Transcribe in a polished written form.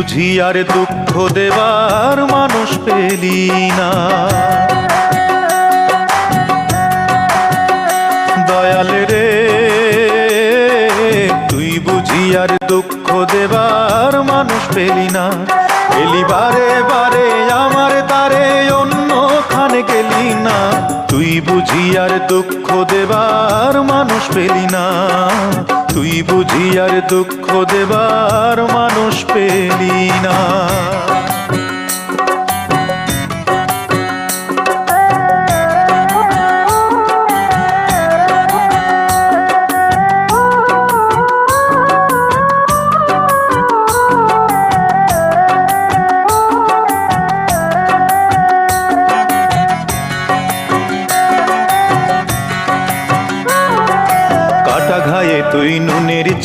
বুঝি আর দুঃখ দেবার মানুষ পেলি না। দয়াল রে তুই বুঝি আর দুঃখ দেবার মানুষ পেলি না। এলি বারে বারে আমার তারে অন্যখানে গেলি না। তুই বুঝি আর দুঃখ দেবার মানুষ পেলি না। তুই বুঝি আর দুঃখ দেবার মানুষ পেলি না।